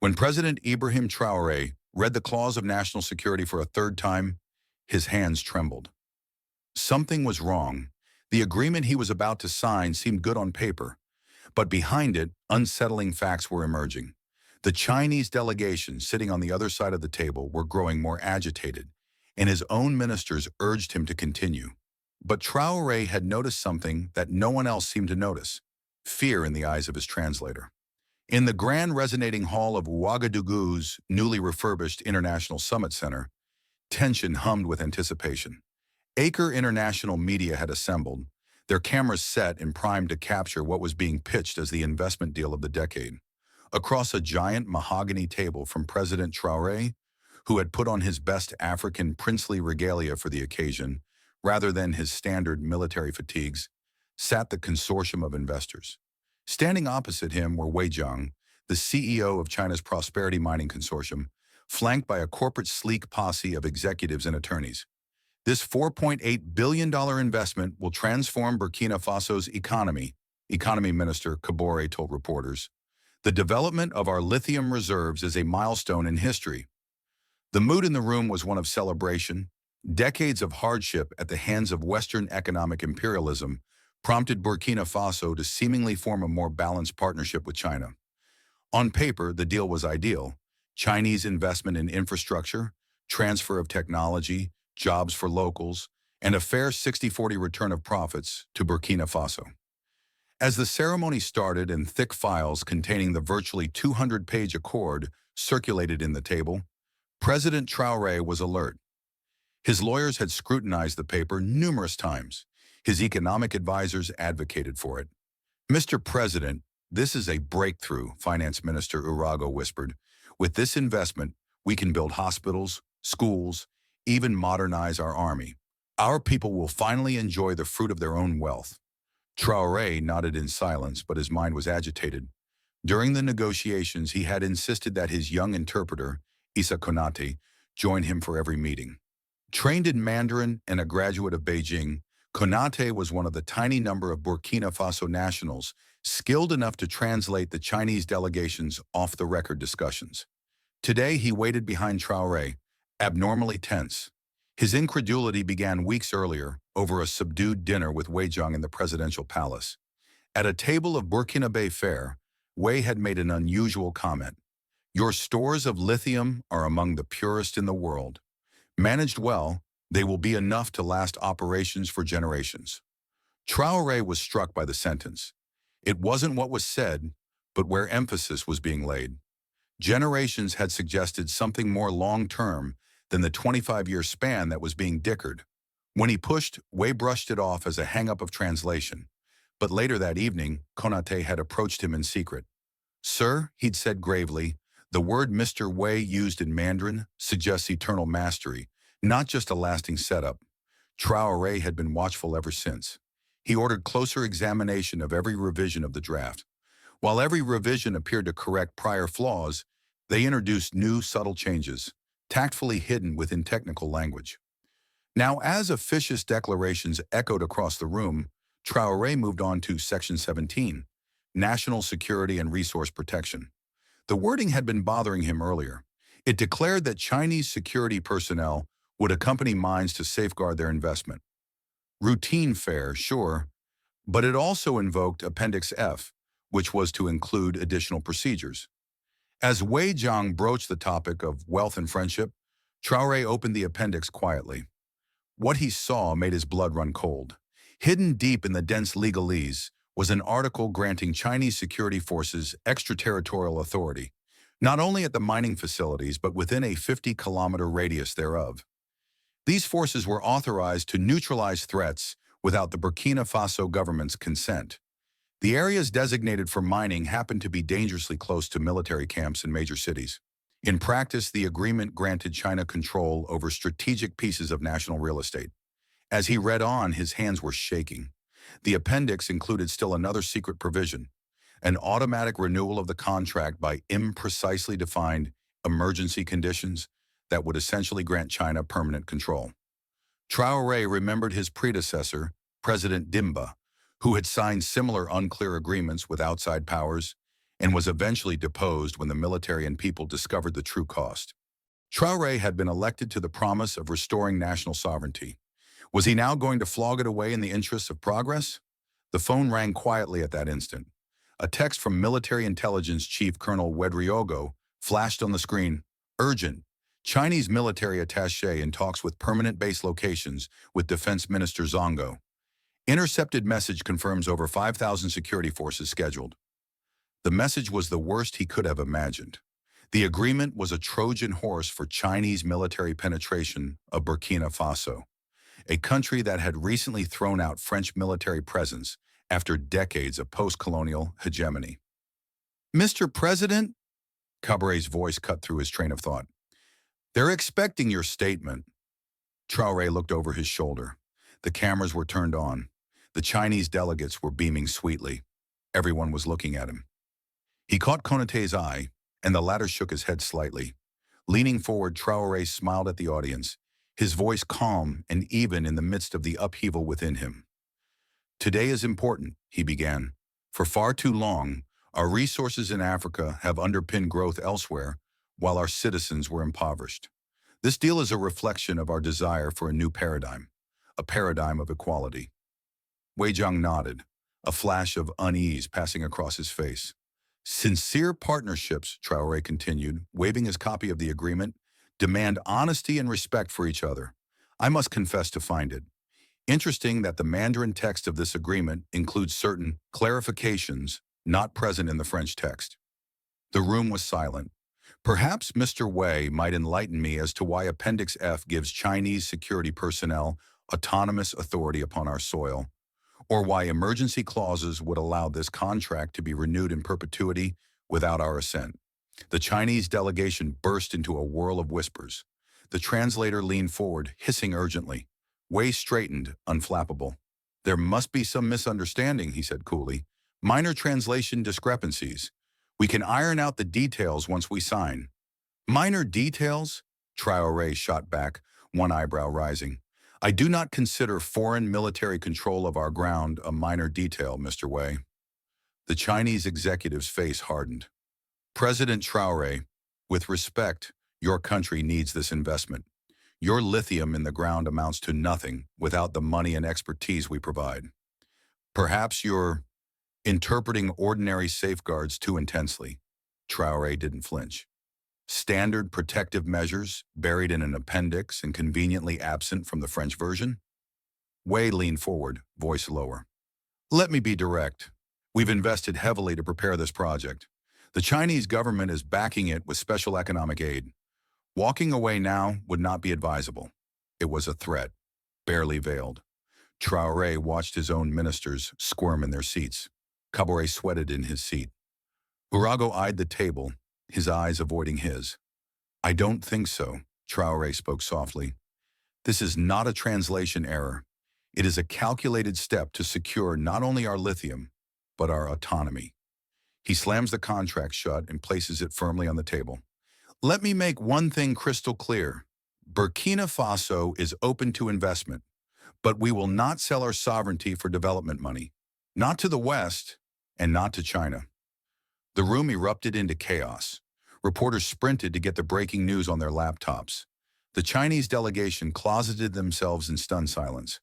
When President Ibrahim Traoré read the clause of national security for a third time, his hands trembled. Something was wrong. The agreement he was about to sign seemed good on paper, but behind it, unsettling facts were emerging. The Chinese delegation sitting on the other side of the table were growing more agitated, and his own ministers urged him to continue. But Traoré had noticed something that no one else seemed to notice: fear in the eyes of his translator. In the grand resonating hall of Ouagadougou's newly refurbished International Summit Center, tension hummed with anticipation. Acre International media had assembled, their cameras set and primed to capture what was being pitched as the investment deal of the decade. Across a giant mahogany table from President Traoré, who had put on his best African princely regalia for the occasion, rather than his standard military fatigues, sat the consortium of investors. Standing opposite him were Wei Jiang, the CEO of China's Prosperity Mining Consortium, flanked by a corporate sleek posse of executives and attorneys. This $4.8 billion investment will transform Burkina Faso's economy Minister Kabore told reporters. The development of our lithium reserves is a milestone in history. The mood in the room was one of celebration. Decades of hardship at the hands of Western economic imperialism prompted Burkina Faso to seemingly form a more balanced partnership with China. On paper, the deal was ideal: Chinese investment in infrastructure, transfer of technology, jobs for locals, and a fair 60-40 return of profits to Burkina Faso. As the ceremony started and thick files containing the virtually 200-page accord circulated in the table, President Traoré was alert. His lawyers had scrutinized the paper numerous times. His economic advisors advocated for it. "Mr. President, this is a breakthrough," Finance Minister Urago whispered. "With this investment, we can build hospitals, schools, even modernize our army. Our people will finally enjoy the fruit of their own wealth." Traoré nodded in silence, but his mind was agitated. During the negotiations, he had insisted that his young interpreter, Issa Konate, join him for every meeting. Trained in Mandarin and a graduate of Beijing, Konate was one of the tiny number of Burkina Faso nationals skilled enough to translate the Chinese delegation's off-the-record discussions. Today, he waited behind Traoré, abnormally tense. His incredulity began weeks earlier, over a subdued dinner with Wei Jiang in the presidential palace. At a table of Burkinabe fare, Wei had made an unusual comment. "Your stores of lithium are among the purest in the world. Managed well, they will be enough to last operations for generations." Traoré was struck by the sentence. It wasn't what was said, but where emphasis was being laid. Generations had suggested something more long-term than the 25-year span that was being dickered. When he pushed, Wei brushed it off as a hang-up of translation. But later that evening, Konate had approached him in secret. "Sir," he'd said gravely, "the word Mr. Wei used in Mandarin suggests eternal mastery, not just a lasting setup." Traoré had been watchful ever since. He ordered closer examination of every revision of the draft. While every revision appeared to correct prior flaws, they introduced new subtle changes, tactfully hidden within technical language. Now, as officious declarations echoed across the room, Traoré moved on to Section 17, National Security and Resource Protection. The wording had been bothering him earlier. It declared that Chinese security personnel would accompany mines to safeguard their investment. Routine fare, sure, but it also invoked Appendix F, which was to include additional procedures. As Wei Jiang broached the topic of wealth and friendship, Traoré opened the appendix quietly. What he saw made his blood run cold. Hidden deep in the dense legalese was an article granting Chinese security forces extraterritorial authority, not only at the mining facilities but within a 50-kilometer radius thereof. These forces were authorized to neutralize threats without the Burkina Faso government's consent. The areas designated for mining happened to be dangerously close to military camps in major cities. In practice, the agreement granted China control over strategic pieces of national real estate. As he read on, his hands were shaking. The appendix included still another secret provision: an automatic renewal of the contract by imprecisely defined emergency conditions that would essentially grant China permanent control. Traoré remembered his predecessor, President Dimba, who had signed similar unclear agreements with outside powers, and was eventually deposed when the military and people discovered the true cost. Traoré had been elected to the promise of restoring national sovereignty. Was he now going to flog it away in the interests of progress? The phone rang quietly at that instant. A text from Military Intelligence Chief Colonel Wedriogo flashed on the screen. Urgent. Chinese military attaché in talks with permanent base locations with Defense Minister Zongo. Intercepted message confirms over 5,000 security forces scheduled. The message was the worst he could have imagined. The agreement was a Trojan horse for Chinese military penetration of Burkina Faso, a country that had recently thrown out French military presence after decades of post-colonial hegemony. Mr. President, Cabaret's voice cut through his train of thought. They're expecting your statement. Traoré looked over his shoulder. The cameras were turned on. The Chinese delegates were beaming sweetly. Everyone was looking at him. He caught Konaté's eye, and the latter shook his head slightly. Leaning forward, Traoré smiled at the audience, his voice calm and even in the midst of the upheaval within him. Today is important, he began. For far too long, our resources in Africa have underpinned growth elsewhere, while our citizens were impoverished. This deal is a reflection of our desire for a new paradigm, a paradigm of equality. Wei Jiang nodded, a flash of unease passing across his face. Sincere partnerships, Traoré continued, waving his copy of the agreement, demand honesty and respect for each other. I must confess to find it interesting that the Mandarin text of this agreement includes certain clarifications not present in the French text. The room was silent. Perhaps Mr. Wei might enlighten me as to why Appendix F gives Chinese security personnel autonomous authority upon our soil, or why emergency clauses would allow this contract to be renewed in perpetuity without our assent. The Chinese delegation burst into a whirl of whispers. The translator leaned forward, hissing urgently. Wei straightened, unflappable. There must be some misunderstanding, he said coolly. Minor translation discrepancies. We can iron out the details once we sign. Minor details? Traoré shot back, one eyebrow rising. I do not consider foreign military control of our ground a minor detail, Mr. Wei. The Chinese executive's face hardened. President Traoré, with respect, your country needs this investment. Your lithium in the ground amounts to nothing without the money and expertise we provide. Perhaps you're interpreting ordinary safeguards too intensely. Traoré didn't flinch. Standard protective measures buried in an appendix and conveniently absent from the French version? Wei leaned forward, voice lower. Let me be direct. We've invested heavily to prepare this project. The Chinese government is backing it with special economic aid. Walking away now would not be advisable. It was a threat, barely veiled. Traoré watched his own ministers squirm in their seats. Cabaret sweated in his seat. Urago eyed the table, his eyes avoiding his. I don't think so, Traoré spoke softly. This is not a translation error. It is a calculated step to secure not only our lithium, but our autonomy. He slams the contract shut and places it firmly on the table. Let me make one thing crystal clear. Burkina Faso is open to investment, but we will not sell our sovereignty for development money. Not to the West, and not to China. The room erupted into chaos. Reporters sprinted to get the breaking news on their laptops. The Chinese delegation closeted themselves in stunned silence.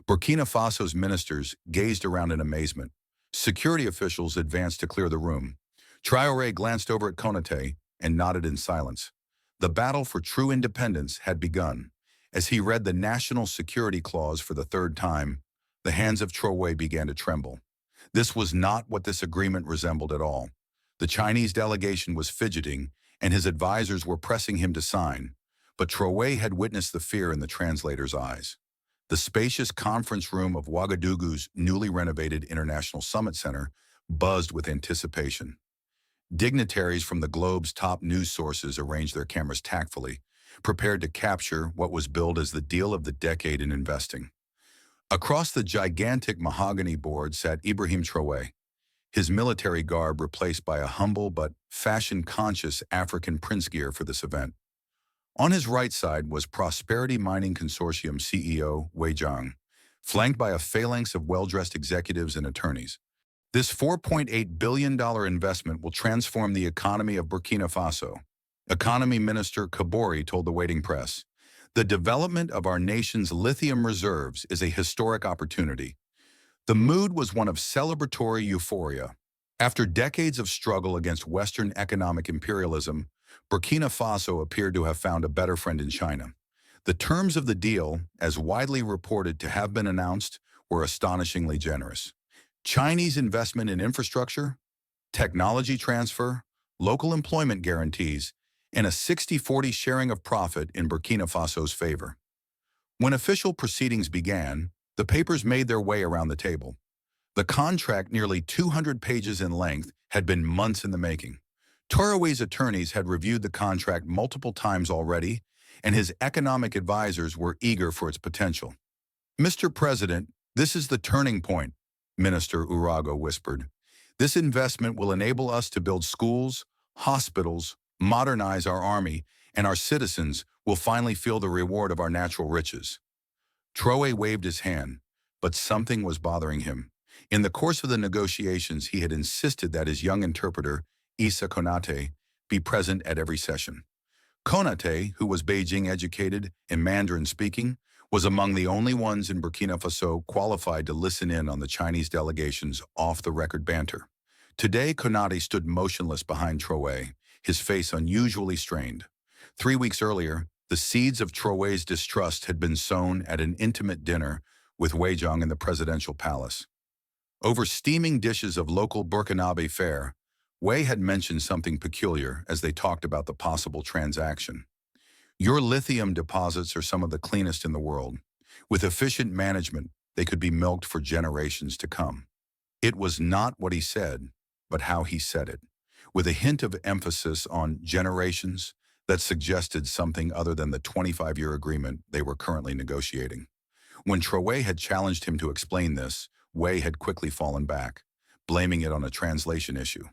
Burkina Faso's ministers gazed around in amazement. Security officials advanced to clear the room. Traoré glanced over at Konaté and nodded in silence. The battle for true independence had begun. As he read the National Security Clause for the third time, the hands of Traoré began to tremble. This was not what this agreement resembled at all. The Chinese delegation was fidgeting, and his advisors were pressing him to sign, but Traoré had witnessed the fear in the translator's eyes. The spacious conference room of Ouagadougou's newly renovated International Summit Center buzzed with anticipation. Dignitaries from the globe's top news sources arranged their cameras tactfully, prepared to capture what was billed as the deal of the decade in investing. Across the gigantic mahogany board sat Ibrahim Traoré, his military garb replaced by a humble but fashion-conscious African prince gear for this event. On his right side was Prosperity Mining Consortium CEO Wei Jiang, flanked by a phalanx of well-dressed executives and attorneys. This $4.8 billion investment will transform the economy of Burkina Faso. Economy Minister Kabori told the waiting press, "The development of our nation's lithium reserves is a historic opportunity." The mood was one of celebratory euphoria. After decades of struggle against Western economic imperialism, Burkina Faso appeared to have found a better friend in China. The terms of the deal, as widely reported to have been announced, were astonishingly generous. Chinese investment in infrastructure, technology transfer, local employment guarantees, and a 60-40 sharing of profit in Burkina Faso's favor. When official proceedings began, the papers made their way around the table. The contract, nearly 200 pages in length, had been months in the making. Traoré's attorneys had reviewed the contract multiple times already, and his economic advisors were eager for its potential. "Mr. President, this is the turning point," Minister Urago whispered. "This investment will enable us to build schools, hospitals, modernize our army, and our citizens will finally feel the reward of our natural riches." Traoré waved his hand, but something was bothering him. In the course of the negotiations, he had insisted that his young interpreter, Issa Konate, be present at every session. Konate, who was Beijing-educated and Mandarin-speaking, was among the only ones in Burkina Faso qualified to listen in on the Chinese delegation's off-the-record banter. Today, Konate stood motionless behind Traoré, his face unusually strained. 3 weeks earlier, the seeds of Traoré's distrust had been sown at an intimate dinner with Weizhang in the presidential palace. Over steaming dishes of local Burkinabe fare, Wei had mentioned something peculiar as they talked about the possible transaction. "Your lithium deposits are some of the cleanest in the world. With efficient management, they could be milked for generations to come." It was not what he said, but how he said it, with a hint of emphasis on generations that suggested something other than the 25-year agreement they were currently negotiating. When Traoré had challenged him to explain this, Wei had quickly fallen back, blaming it on a translation issue.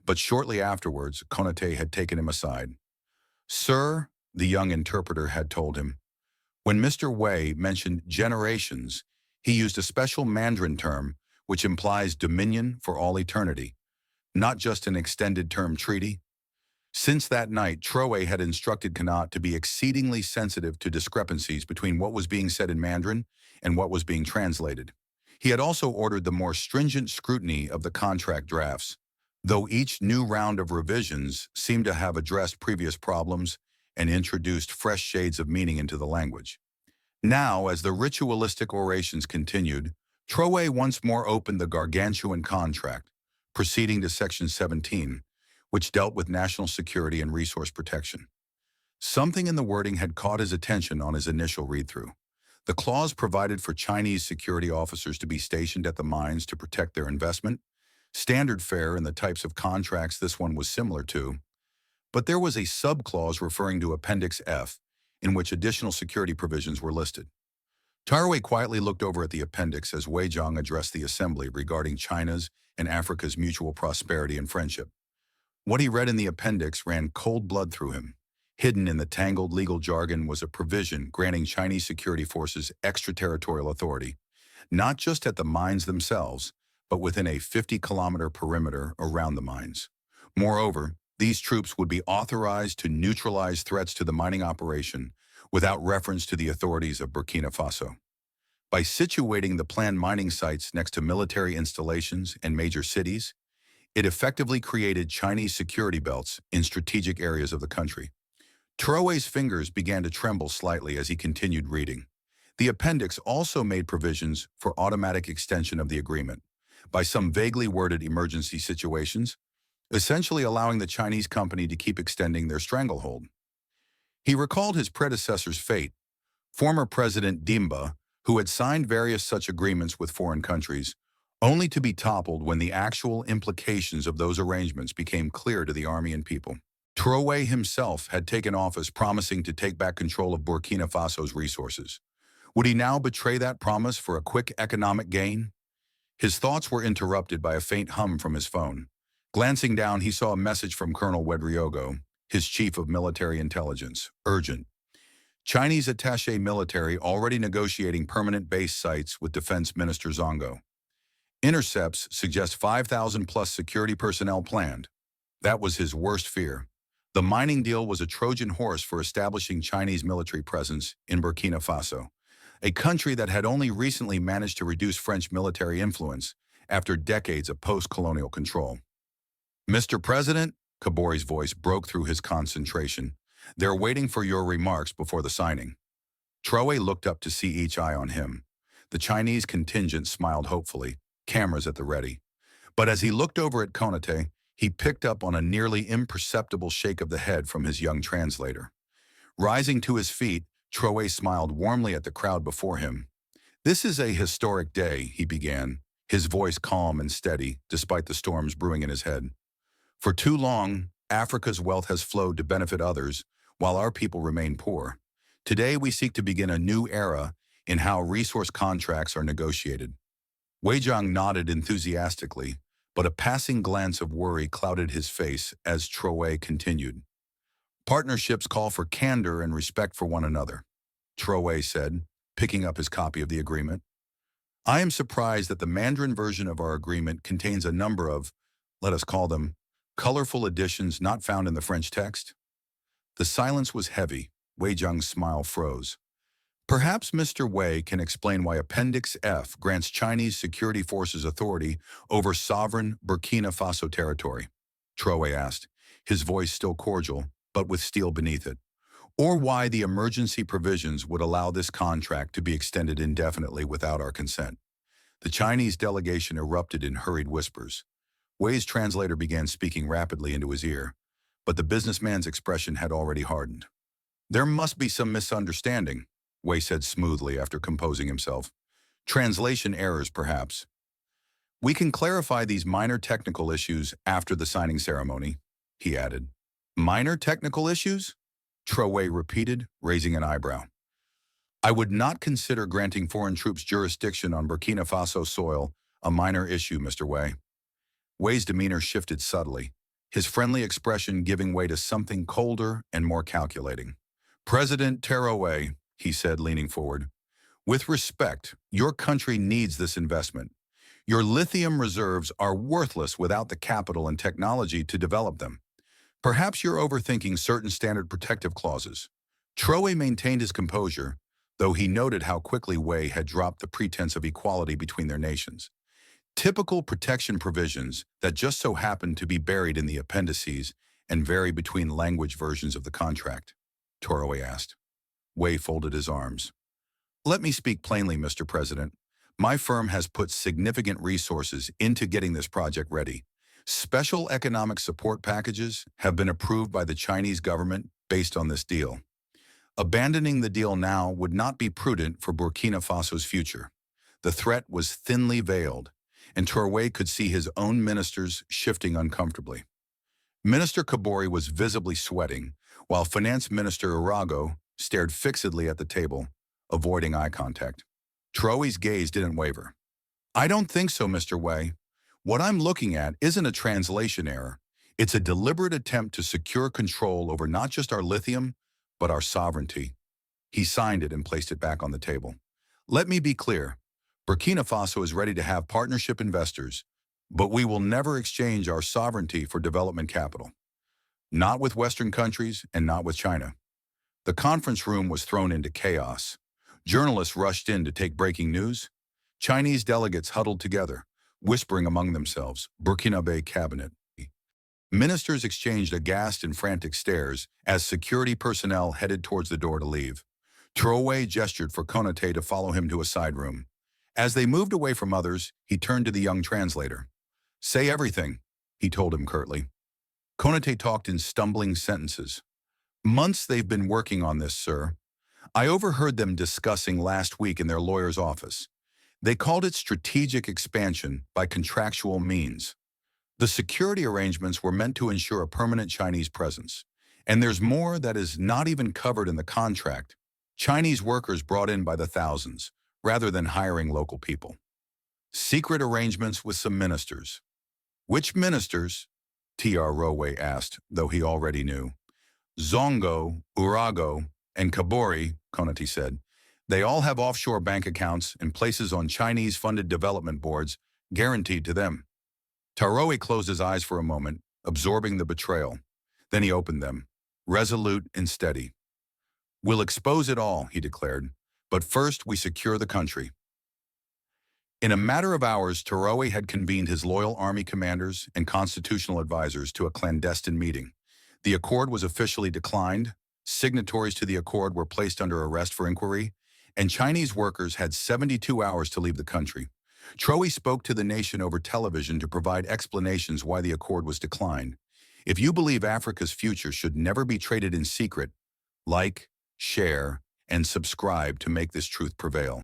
But shortly afterwards, Konate had taken him aside. "Sir," the young interpreter had told him, "when Mr. Wei mentioned generations, he used a special Mandarin term which implies dominion for all eternity, not just an extended-term treaty." Since that night, Traoré had instructed Connaught to be exceedingly sensitive to discrepancies between what was being said in Mandarin and what was being translated. He had also ordered the more stringent scrutiny of the contract drafts, though each new round of revisions seemed to have addressed previous problems and introduced fresh shades of meaning into the language. Now, as the ritualistic orations continued, Traoré once more opened the gargantuan contract, proceeding to Section 17, which dealt with national security and resource protection. Something in the wording had caught his attention on his initial read-through. The clause provided for Chinese security officers to be stationed at the mines to protect their investment, standard fare in the types of contracts this one was similar to, but there was a sub-clause referring to Appendix F, in which additional security provisions were listed. Traoré quietly looked over at the appendix as Weizhang addressed the assembly regarding China's and Africa's mutual prosperity and friendship. What he read in the appendix ran cold blood through him. Hidden in the tangled legal jargon was a provision granting Chinese security forces extraterritorial authority, not just at the mines themselves, but within a 50-kilometer perimeter around the mines. Moreover, these troops would be authorized to neutralize threats to the mining operation without reference to the authorities of Burkina Faso. By situating the planned mining sites next to military installations and major cities, it effectively created Chinese security belts in strategic areas of the country. Traoré's fingers began to tremble slightly as he continued reading. The appendix also made provisions for automatic extension of the agreement by some vaguely worded emergency situations, essentially allowing the Chinese company to keep extending their stranglehold. He recalled his predecessor's fate, former President Dimba, who had signed various such agreements with foreign countries, only to be toppled when the actual implications of those arrangements became clear to the army and people. Traoré himself had taken office promising to take back control of Burkina Faso's resources. Would he now betray that promise for a quick economic gain? His thoughts were interrupted by a faint hum from his phone. Glancing down, he saw a message from Colonel Wedriogo, his chief of military intelligence. Urgent. Chinese attaché military already negotiating permanent base sites with Defense Minister Zongo. Intercepts suggest 5,000 plus security personnel planned. That was his worst fear. The mining deal was a Trojan horse for establishing Chinese military presence in Burkina Faso, a country that had only recently managed to reduce French military influence after decades of post-colonial control. Mr. President, Kabori's voice broke through his concentration. They're waiting for your remarks before the signing. Traoré looked up to see each eye on him. The Chinese contingent smiled hopefully, cameras at the ready. But as he looked over at Konaté, he picked up on a nearly imperceptible shake of the head from his young translator. Rising to his feet, Traoré smiled warmly at the crowd before him. This is a historic day, he began, his voice calm and steady despite the storms brewing in his head. For too long, Africa's wealth has flowed to benefit others, while our people remain poor. Today we seek to begin a new era in how resource contracts are negotiated. Wei Jiang nodded enthusiastically, but a passing glance of worry clouded his face as Traoré continued. Partnerships call for candor and respect for one another, Traoré said, picking up his copy of the agreement. I am surprised that the Mandarin version of our agreement contains a number of, let us call them, colorful additions not found in the French text. The silence was heavy. Wei Jiang's smile froze. Perhaps Mr. Wei can explain why Appendix F grants Chinese security forces authority over sovereign Burkina Faso territory, Traoré asked, his voice still cordial, but with steel beneath it. Or why the emergency provisions would allow this contract to be extended indefinitely without our consent. The Chinese delegation erupted in hurried whispers. Wei's translator began speaking rapidly into his ear, but the businessman's expression had already hardened. There must be some misunderstanding, Wei said smoothly after composing himself. Translation errors, perhaps. We can clarify these minor technical issues after the signing ceremony, he added. Minor technical issues? Traoré repeated, raising an eyebrow. I would not consider granting foreign troops jurisdiction on Burkina Faso soil a minor issue, Mr. Wei. Wei's demeanor shifted subtly, his friendly expression giving way to something colder and more calculating. President Traoré, he said, leaning forward, with respect, your country needs this investment. Your lithium reserves are worthless without the capital and technology to develop them. Perhaps you're overthinking certain standard protective clauses. Traoré maintained his composure, though he noted how quickly Wei had dropped the pretense of equality between their nations. Typical protection provisions that just so happen to be buried in the appendices and vary between language versions of the contract, Traoré asked. Wei folded his arms. Let me speak plainly, Mr. President. My firm has put significant resources into getting this project ready. Special economic support packages have been approved by the Chinese government based on this deal. Abandoning the deal now would not be prudent for Burkina Faso's future. The threat was thinly veiled, and Traoré could see his own ministers shifting uncomfortably. Minister Kabori was visibly sweating, while Finance Minister Arago stared fixedly at the table, avoiding eye contact. Traoré's gaze didn't waver. I don't think so, Mr. Wei. What I'm looking at isn't a translation error. It's a deliberate attempt to secure control over not just our lithium, but our sovereignty. He signed it and placed it back on the table. Let me be clear. Burkina Faso is ready to have partnership investors, but we will never exchange our sovereignty for development capital. Not with Western countries and not with China. The conference room was thrown into chaos. Journalists rushed in to take breaking news. Chinese delegates huddled together, whispering among themselves, Burkinabe cabinet. Ministers exchanged aghast and frantic stares as security personnel headed towards the door to leave. Traoré gestured for Konaté to follow him to a side room. As they moved away from others, he turned to the young translator. Say everything, he told him curtly. Konaté talked in stumbling sentences. Months they've been working on this, sir. I overheard them discussing last week in their lawyer's office. They called it strategic expansion by contractual means. The security arrangements were meant to ensure a permanent Chinese presence. And there's more that is not even covered in the contract. Chinese workers brought in by the thousands, rather than hiring local people. Secret arrangements with some ministers. Which ministers? Traoré asked, though he already knew. Zongo, Arago, and Kabori, Konaté said. They all have offshore bank accounts and places on Chinese-funded development boards guaranteed to them. Traoré closed his eyes for a moment, absorbing the betrayal. Then he opened them, resolute and steady. "We'll expose it all," he declared, "but first we secure the country." In a matter of hours, Traoré had convened his loyal army commanders and constitutional advisors to a clandestine meeting. The accord was officially declined, signatories to the accord were placed under arrest for inquiry, and Chinese workers had 72 hours to leave the country. Traoré spoke to the nation over television to provide explanations why the accord was declined. "If you believe Africa's future should never be traded in secret, like, share, and subscribe to make this truth prevail."